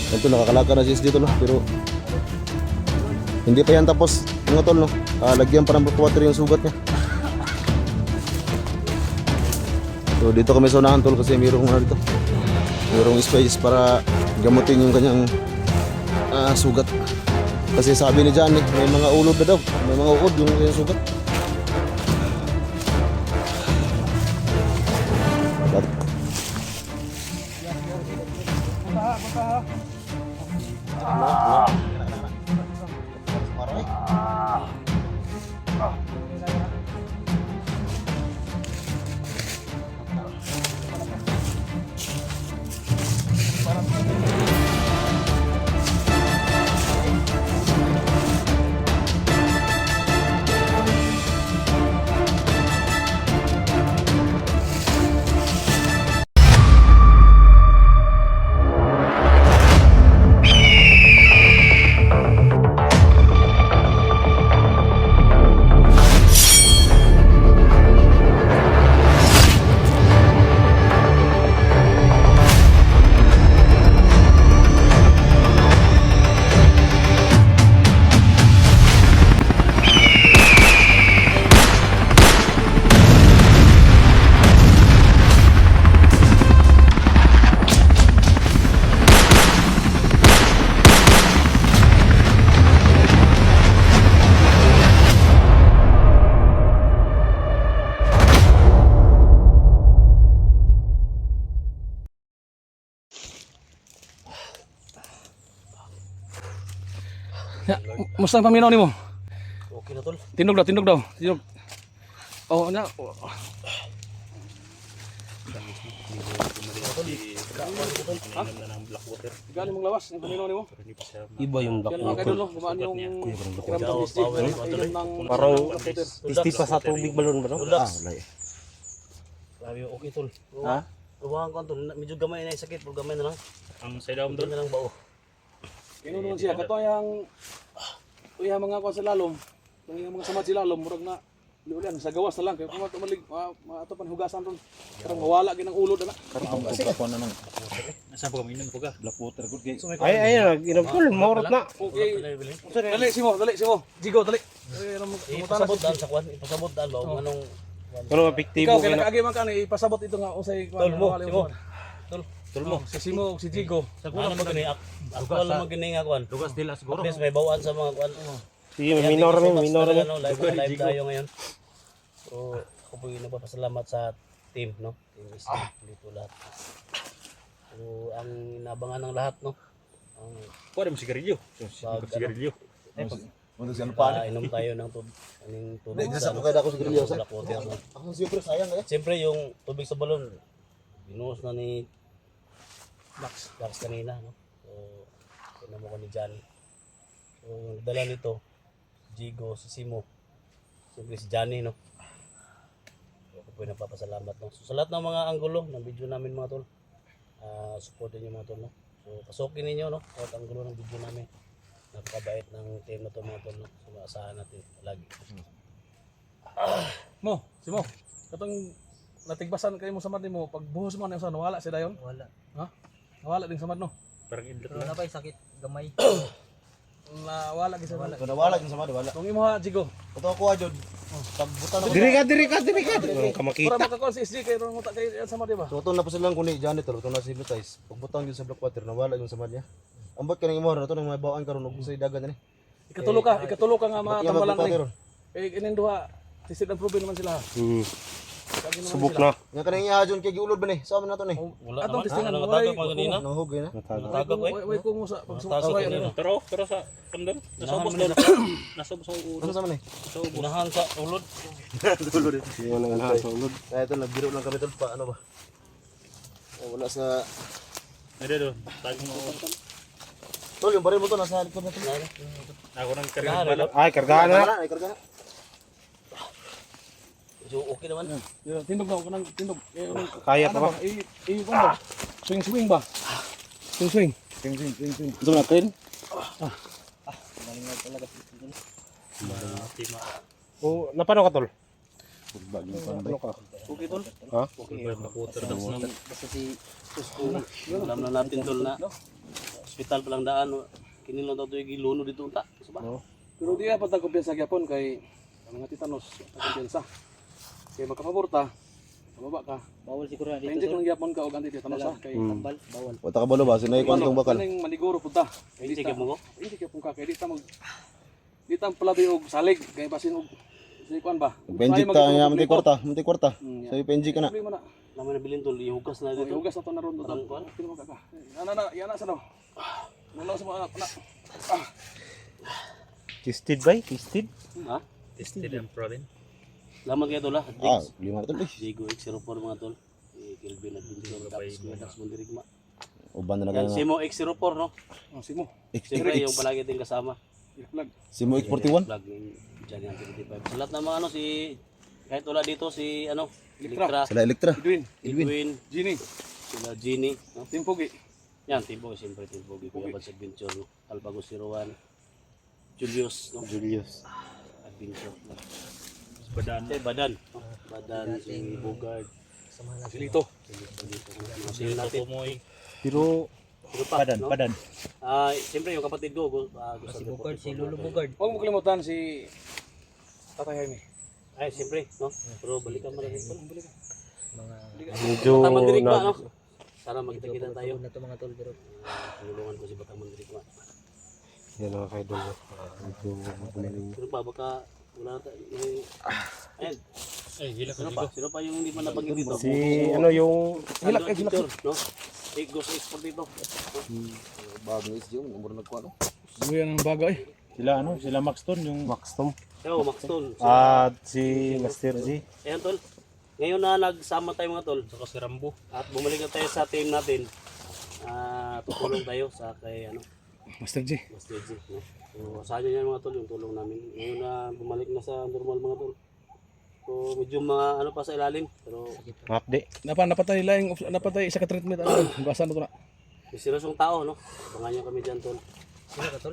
Ito nakakalaka na si SD tol, pero hindi pa yan tapos mga tol, no. Lagyan pa ng black water yung sugat niya. So dito kami sa unahan tol kasi mayroong dito. Mayroong space para gamutin yung kanyang sugat. Kasi sabi ni Johnny, may mga ulod na daw. May mga uod yung sugat. Ya, musta ang paminaw nimo? Okay na tol. Tindog daw, tindog daw. Tindog. Oh, na. Galing mong lawas ang paminaw nimo? Iba yung black Yan mga water. kaidol, no? Gumaan yung kiramdam ni Steve. Parang tisti pa sa tubig balon ba no? Wala eh. Grabe, okay tol. Ha? Luwahan ko tol, medyo gamay na yung sakit, pero gamay na lang. Ang side down Doon na lang bao. Kino naman siya kato yang mga kuan sa lalom. Yung mga samad si lalom murag na ulan sa gawas na lang kay kung malig ato pan hugasan ron. Karang mawala gid ang ulod ana. Nasa po kami nang puga. Black water good guys. Ay inom ko maurot na. Okay. Dali simo. Jigo dali. Ipasabot daan sa kwan, ipasabot daan ba kung anong Ano epektibo Ikaw kay nakaagi man ka ni ipasabot ito nga usay kuan. Tol mo, Simo. Tol mo. Si Simo ug si Jigo. Sa kuwan mo gani ako lang magini nga kwan. Lugas dila siguro. At least may bawaan sa mga kwan. Sige, minor mo. Live tayo ngayon. So, ako po yung nagpapasalamat sa team, no? Team is dito lahat. So, ang inabangan ng lahat, no? Ang Pwede mo sigarilyo. Sigarilyo. inom tayo ng tubig. Nasa ko kaya ako sa grilyo sa. Black water, no? Ako siyempre sayang eh. Siyempre, yung tubig sa balon, binuhos na ni Dax kanina, no? So, pinamo ko ni Johnny. So, yung dala nito, Jigo, si Simo, siyempre si Johnny, no? So, ako po yung nagpapasalamat, no? So, sa lahat ng mga anggulo ng video namin, mga tol, supportin nyo mga tol, no? So, pasukin ninyo, no? Kahit anggulo ng video namin. Napakabait ng team na to, mga tol, no? So, maasahan natin lagi. Mo, Simo. Katong natigbasan kayo mo samad nimo pag buhos mo na sa nawala si dayon. Wala. Ha? Nawala din samad no. Parang idlat Wala pa yung sakit, gamay. Nawala gid samad. Kung nawala yung sama, wala. Kung imo ha Jigo. Ito ako ajod. Pagbutan ako. Diri ka. Para Kamakita. makakon si SD kay ron mo ta kay samad di ba? So ito na po silang kuni Janet, ito na si hypnotize. Pagbutang yun sa black water, nawala yung sama niya. Ambot ka ng imo na ito nang may bawaan karon ug sa dagan ni. Ikatulo ka nga matambalan ni. Karon. Eh inin duha tisid ang proven naman sila. Sabi naman Subok sila. na. Nga kanang ihajon kay giulod ba ni? Sa amin na to ni. Wala Atong naman. testingan mo Natago pa kanina. Nahugay na. Natagap eh. Way ko mo sa Natago kanina. Pero sa kandon. Nasubos Nahan daw. mo Nasubos sa ulo. Ano sama ni? Unahan sa ulod. Tulod. Yun ang nasa ulod. Kaya ito nagbiro lang kami tol pa ano ba? Wala sa Ada do. Tago mo. tol yung baril mo to nasa likod na to. Ako nang karga balap. Ay, kargahan na. Ay karga na. So okay naman. Tindog daw kanang tindog. Eh, Kaya pa ba? ba? Swing ba? Swing. Ito natin. Oh, napano ka tol? Ano ka? Okay tol. Ha? Okay. Black water. Basta si Susko. Alam na natin tol na hospital palang daan. Kinilong daw ito yung giluno dito unta. Diba? Pero di pa ta kumpiyansa gyapon kay ang mga titanos ta kumpiyansa. Kay makapabor ta, mababa ka. Bawal siguro na dito. Inject lang gyapon ka og anti-tetanus ha kay Tambal, bawal. Wata ka balo ba? Sinay kwantong bakal. Kaning maniguro pud ta. Inject mo ko? Inject gyapon ka kay di ta palabi og salig kay basin og si kuan ba. Penjik ta nga manti kwarta. Sabi penjik ka na. Problema na. Namin na bilhin tol, ihugas na dito. Hugas na to na ron to. Parang kuan. Kino ka ka. Yana sa no. Mula sa mga anak. Tested ba? Tested? Ha? Tested and proven. Laman kayo tol ha. Ah, lima na tol eh. Diego X04 mga tol. Kelvin Adventure tapos kuya Dax Mondirigma. Uban na Yan, na Simo X04 no? Oh, simo. Siyempre yung palagi din kasama. Flag. Simo X41. Vlog ni Johnny ang 35. Sa lahat ng mga ano si kahit wala dito si ano Electra. Electra, Sila Electra. Edwin, Gini. sila Genie, no? Timpogi. Yan, Timbo, siyempre Timbo, Kuya Bads Adventure, no? Alpago 01, Julius, no? Julius. Adventure. Badan, no? Badan, si Bogard, Silito. sila natin. Pero Pero pa, no? padan. Siyempre yung kapatid ko, gusto Si Bugard, si Lolo Bugard. Huwag mo kalimutan si Tatay Jaime. Ay, siyempre, no? Pero balikan mo rin. Medyo Batang Mandirigma, na... no? Sana magkita tayo. Na to mga tol pero Tulungan ko si Batang Mandirigma. Yan mga kaidol. Medyo magaling. Pero pa, baka wala tayo. Ayun. Sino pa yung hindi man nabanggit dito? Si ano yung... Hilak, no? Ghost export dito. Bagong is yung umur nagkuha no. Buyan ang bagay. Sila ano? Sila Maxton yung... Maxton. Yo, Maxton. At si Master G. Ayan, tol. Ngayon na nagsama tayo mga tol. Saka si Rambo. At bumalik na tayo sa team natin. Tutulong tayo sa kay ano, Master G. Master G. No? So, saan nyo yan mga tol, yung tulong namin. Ngayon na bumalik na sa normal mga tol. So, medyo mga ano pa sa ilalim. Pero Update. Napatay isa ka treatment ano. Basan na to na. may seryosong tao, no? Abangan nyo kami dyan, tol. sino ka tol?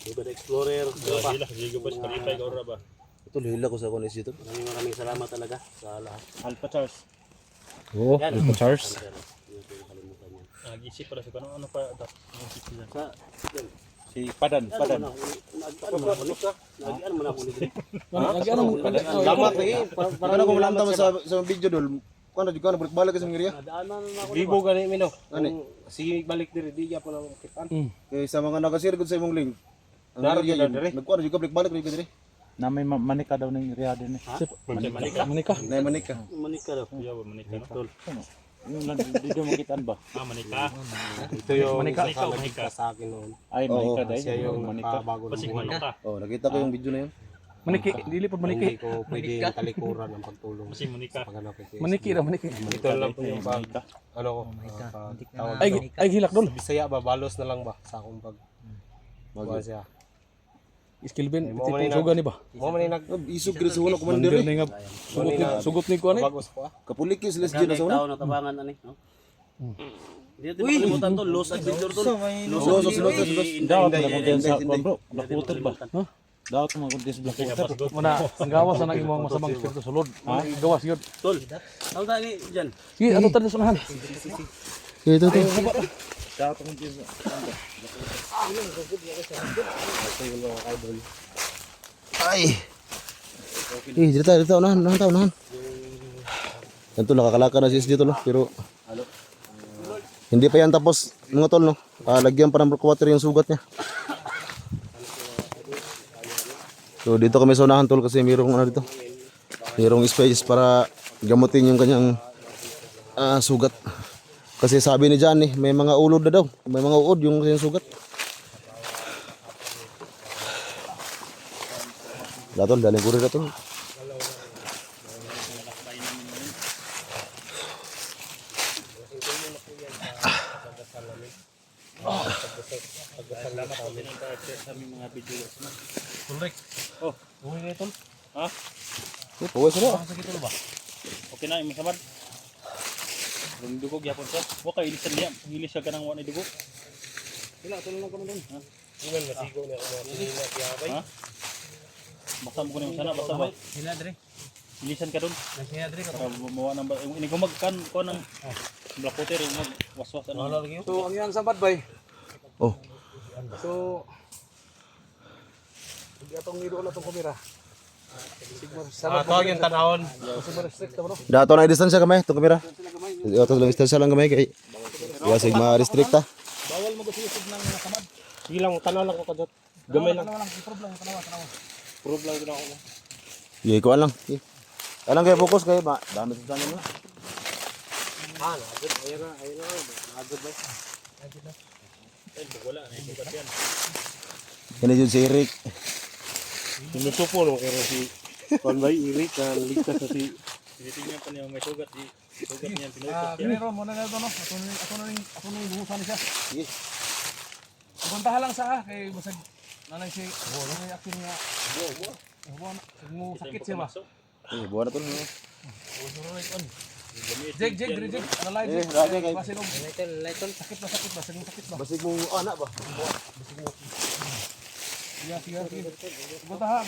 Lugar Explorer. Ano pa? Ito hila ko sa konis dito. Maraming salamat talaga sa lahat. Alpha Charles. Oo, Yan. Alpha Charles. Hindi ko nakalimutan yan. Nag-isip pala siya. Ano pa? Sa, yan. Si Padan. Ano mo na ako ni? Ano mo na ako ni? Lamat Para ko malamta mo sa video dol. Kuno di ko na balik kasi ngiriya. Nadaanan na ako. Gibo gani mino. Ani. Si balik diri di pa na kitan. Kay sa mga naka-share gud sa imong link. Ang Daro area gyud yun. diri. Nagkuha na di ka balik rin diri. Na may manika daw ning area din eh. Manika. Nay manik ka. Manika daw. Tol. Yung dito makitaan ba? Manika. Ito yung Manika. sa akin noon. Ay, manika dahil siya yung manika. Basig manika. Oh, nakita ko yung video na yun. Maniki, dili pod maniki. ko pwede talikuran ng pagtulong. Basig manika. Maniki ra maniki. Ito lang po yung pag ano ko. Tawag Ay hilak dol. Bisaya ba balos na lang ba sa akong pag mag siya. Skillben Mo tipo man suga ni ba? Mo man nag Isog gid sa uno Mandir commander. ni nga sugot ni ko ani. bagos po. Kapulikis les gyud Grabe sa uno. tao na tabangan ani, no? Hindi natin makalimutan tol, Lost Adventure tol. Los. Daw na condense sa bro. Blackwater ba? No? Daw na condense Blackwater. Mana ang gawas na nang imong masamang espiritu sulod. Ang gawas yun. Tol. Ang tani diyan. Sige, ato tadi sunahan. Ito to. Ay. Dito unahan. Yan tol, nakakalaka na si SG tol, no? Pero hindi pa yan tapos mga tol, no? Lagyan pa ng water yung sugat niya. So dito kami sa unahan tol kasi mayroong ano dito. Mayroong space para gamutin yung kanyang sugat. Kasi sabi ni Johnny, may mga ulod na daw. May mga uod yung kanyang sugat. Datol, daling kurir na tol. Pawis na. Okay na, may samad. Yung dugog yapon siya. Wa kay ilisan niya. Hilis siya kanang wa ni dugog. Wala, tuloy lang kami doon. Ha? Basta mo kunin sana basta ba. Sila dre. Ilisan ka doon. Sila dre ka. Para mawa nang inigumag kan ko nang Black water yung waswas ano. So ang iyang sambat bay. Oh. So hindi atong nido na tong kamera. Sambat Ito yung tanawon. super strict bro. Dato na distansya gamay itong kamera. Sila gamay. Dato lang distansya lang gamay kay kasi ma-restrict ta. Bawal mo gusto-gusto ng samad. Sige lang, tanaw lang ko kadot. Gamay lang. Tanawa lang, improve lang, tanawa. Prove lang din ako. Sige, ko lang. Okay. Alang kay focus kay ba dami sa tanong na. Nagod. Ayun na. Nagod ba? Wala na yung sugat yan. Kani jud si Eric. Sinusupo naman kayo si Panbay Irik na ligtas sa si Tinitingnan pa niya may sugat. Sugat niya pinukot yan. Pero mo na to no. Ako nang buhusan siya. Sige. Puntahan lang sa kay basag nanay si nanay akin nga. Mo sakit siya ba? Eh, buwan na to. No? Jeg, analay Eh, jeg. raja kay Basin og sakit ba sakit ba. basig mo anak ba? Sige. Bunta ha.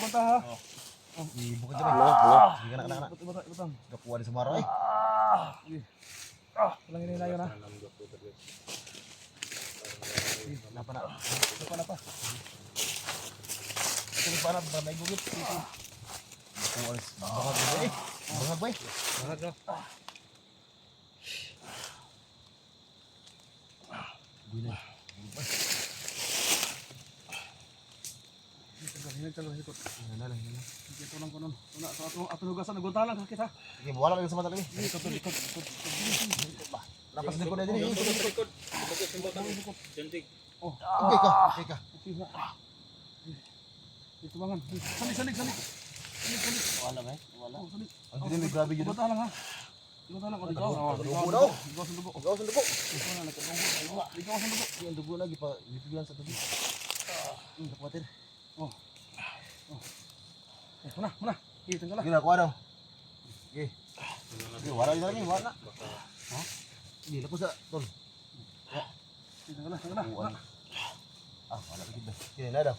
Bukod diri. Sige na. Butang. Gakuha di sumara eh. Lang ini na yun ha. Napa. Ito pa na ba may gugit. Bangag ba eh? Ito lang kuno. Ato hugasan nagunta lang sakit ha. Sige, wala lang sa mata lagi. Lapas din ko na din. Jantik. Okay ka. Ito bangan. Sanik. wala ba? Wala. Ang dilim grabe yun. Bunta lang ha. Bunta lang ko dito. Dugo daw. Ikaw sa dugo. Ikaw sa dugo. Ikaw sa dugo. Yung dugo lagi pa bibigyan sa dugo. Kapatid. Muna. Ito ka lang. Sige na, kuha daw. Sige. Sige, wala isa lagi, wala. Ha? Hindi, lapos sa tol. Ito ka lang. Ah, wala lagi ba? Sige na daw.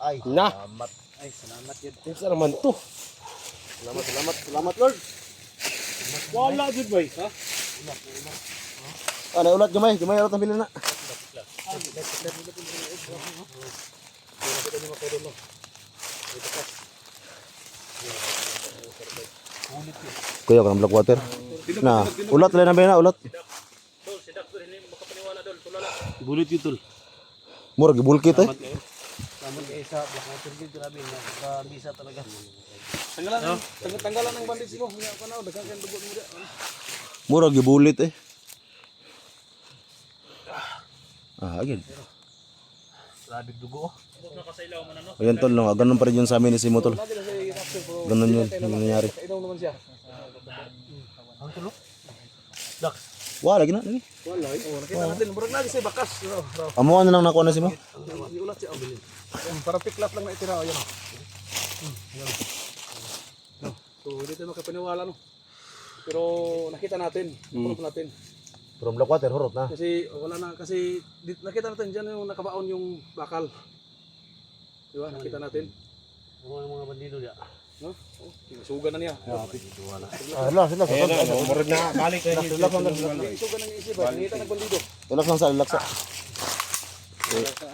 Ay, Na. salamat. Ay, salamat yun. Isa naman to. Salamat Lord. Wala jud ba? Ha? Ah, naulat gamay ulat ang bilin na. Kuya ka ng black water. Na, ulat lang na ba ulat. Dol, si Doctor hindi makapaniwala dol. Tulala. Bulit yun. Murag gibulkit eh. Tama kay sa black water din grabe na bisa talaga. Tanggalan ng bandage mo. Nga ka na, daghan dugo mo dia. Murag gibulit eh. Ah, agad. Grabe dugo. Tapos nakasailaw man ano. Ayan tol, no, ganun pa rin yun sa amin ni Simo tol. Lagi na siya i-capture bro. Ganun yun, yung nangyari. Inom naman siya. Ang tulo. Wala, lagi na. Lagi. Wala. Oh, nakita natin. Murag lagi siya bakas. Amo na lang nakuha na Simo. Iulat siya. Para piklat lang na itira. Ayan. So, hindi tayo makapaniwala no. Pero nakita natin. Proof natin. From black water, hurot na. Kasi wala na. Kasi nakita natin dyan yung nakabaon yung bakal. Diba? Nakita natin. Mga bandido dia. No? Oh, suga na niya. Ah, sila. Ayan na, murag na balik kayo. Suga na niya isip. Nakita nagbandido. Relax lang sa, relax sa.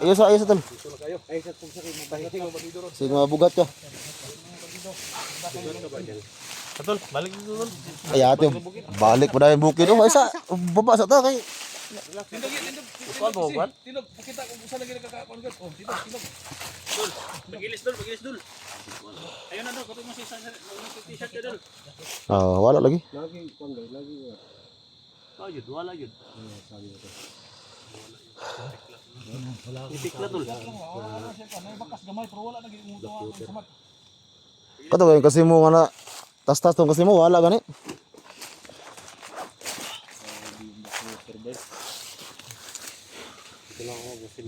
Ayos sa tol. Ito na kayo. Ay, sa kumsakit. Mabahiting ang bandido ron. Sige, mabugat ka. Tol, balik dito tol. Ay, ate, balik pa na yung bukid. Oh, ay sa, baba sa ta kay. Tinog, pakita kung saan lagi nakakakongat. Oh, tinog. Pagilis dol. Ayun na dol. Kapag mo si t-shirt ka dol. Ah, wala lagi. Ayun, wala yun. Itik na tol. Wala siya pa. May bakas gamay pero wala lagi umutuwa ang samat. Kato kayo kasi mo nga tas tong kasi mo wala gani.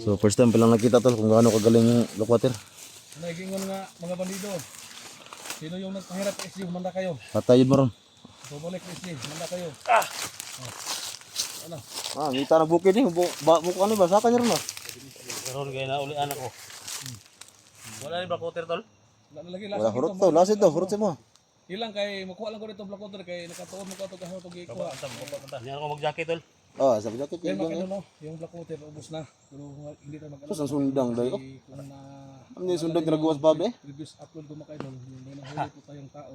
So first time pa lang nakita tol kung gaano kagaling yung black water. Nagingon nga mga bandido. Sino yung nagpahirap sa SG? Manda kayo. Patayod mo ron. Bumalik sa SG. Manda kayo. Ah, ngita na bukid ni. Buko ano ba? Saka niya ron ba? Karon kay na uli anak ko. Wala ni black water tol. Wala na lagi Wala hurot to. Lasit to. Hurot sa mo. Ilang kay makuha lang ko dito black water kay nakatuon mo ko to kahit ito gikuha. Hindi ako mag-jacket tol. Oh, sabi natin Kaya kung makino no, yung black water ubos na. Pero hindi tayo mag-ano. Sus, ang sundang dahil ko. Kung na Ano yung sundang ginagawa sa Pablo eh? previous upload ko makaidol, yung may nahuli po tayong tao.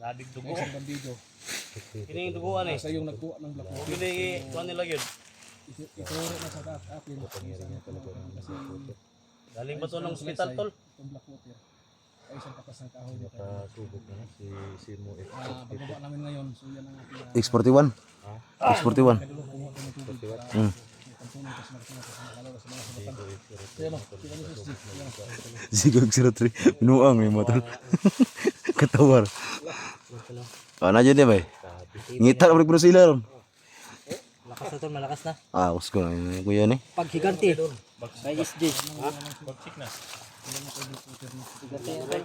Labig dugo. Isang bandido. Kini yung duguan eh. Sa yung nagkuha ng black water. Pwede kuha nila yun. Ituro na sa atin. Kasi Galing ba to ng hospital tol? itong black water ay isang katas ng kahoy dito. Subok na si Simo. Pagbaba namin ngayon, so yan ang ating X41. X41. kumuha ko ng tubig. Hmm. Kantunan kasi nakalaw sa mga sabatan. So yan o, kita niyo si Steve. Yan. Sigog 03. Pinuang may motor. Katawar. Ah, na dyan ba? Ngita na balik sila ron. Malakas na tol, malakas na. Ah, gusto ko na kuya ni. Paghiganti. Kay SJ. Bagsik na. Higanti na tol.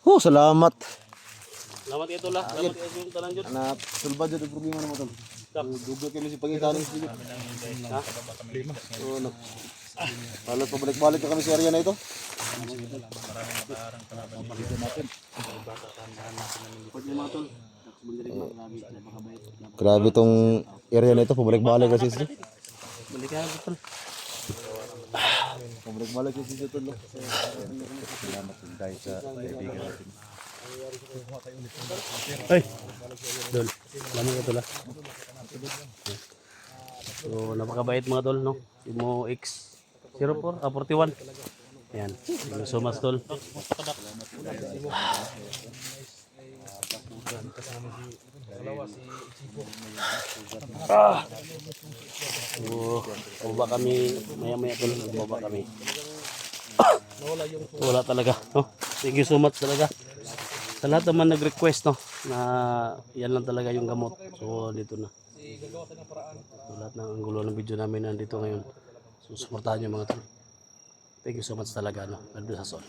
Oh, salamat. Salamat kayo tol ah. Salamat kayo yung tanan dyan. Anak, sulba dyan ang problema naman tol. Dugo kami si pangitan ng sige. So, palat pabalik-balik na kami sa area na ito. Grabe tong area na ito, pabalik-balik kasi sila. Balik ka na tol. Pabalik-balik kasi sila tol. Salamat din tayo sa kaibigan natin. Ay. Dol. Salamat ka tol ah. So napakabait mga tol no. Simo X04 41. Ayan. Thank you so much tol. So, baba kami maya-maya tol, baba kami. Wala talaga, no? Thank you so much talaga. Sa lahat naman nag-request, no? Na yan lang talaga yung gamot. So, dito na. So, lahat ng anggulo ng video namin nandito ngayon. So, supportahan nyo mga tol. Thank you so much talaga, no? God bless us all.